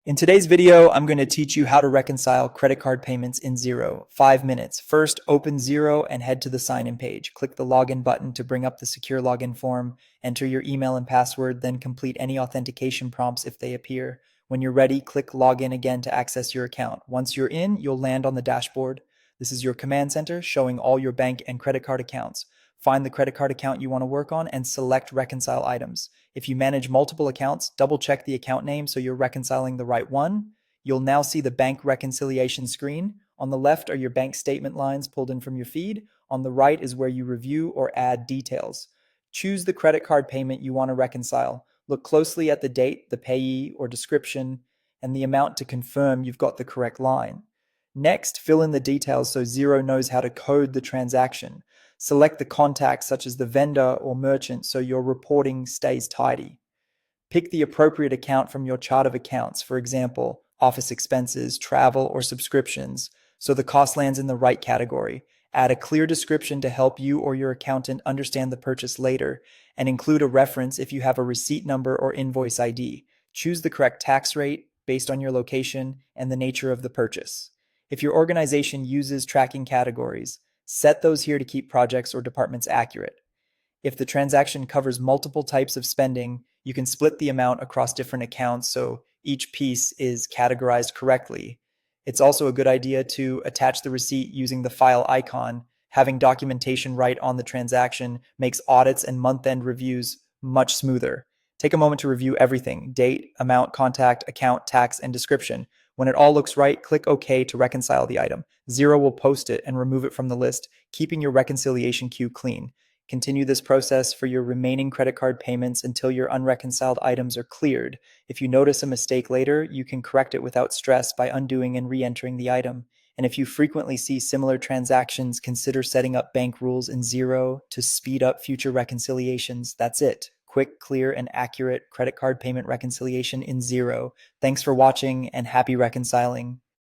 In today's video, I'm going to teach you how to reconcile credit card payments in Xero. 5 minutes. First, open Xero and head to the sign-in page. Click the login button to bring up the secure login form. Enter your email and password, then complete any authentication prompts if they appear. When you're ready, click login again to access your account. Once you're in, you'll land on the dashboard. This is your command center showing all your bank and credit card accounts. Find the credit card account you want to work on and select reconcile items. If you manage multiple accounts, double check the account name so you're reconciling the right one. You'll now see the bank reconciliation screen. On the left are your bank statement lines pulled in from your feed. On the right is where you review or add details. Choose the credit card payment you want to reconcile. Look closely at the date, the payee or description, and the amount to confirm you've got the correct line. Next, fill in the details so Xero knows how to code the transaction. Select the contact such as the vendor or merchant so your reporting stays tidy. Pick the appropriate account from your chart of accounts, for example, office expenses, travel, or subscriptions, so the cost lands in the right category. Add a clear description to help you or your accountant understand the purchase later, and include a reference if you have a receipt number or invoice ID. Choose the correct tax rate based on your location and the nature of the purchase. If your organization uses tracking categories, set those here to keep projects or departments accurate. If the transaction covers multiple types of spending, you can split the amount across different accounts so each piece is categorized correctly. It's also a good idea to attach the receipt using the file icon. Having documentation right on the transaction makes audits and month-end reviews much smoother. Take a moment to review everything: date, amount, contact, account, tax, and description. When it all looks right, click OK to reconcile the item. Xero will post it and remove it from the list, keeping your reconciliation queue clean. Continue this process for your remaining credit card payments until your unreconciled items are cleared. If you notice a mistake later, you can correct it without stress by undoing and re-entering the item. And if you frequently see similar transactions, consider setting up bank rules in Xero to speed up future reconciliations. That's it. Quick, clear, and accurate credit card payment reconciliation in Xero. Thanks for watching and happy reconciling.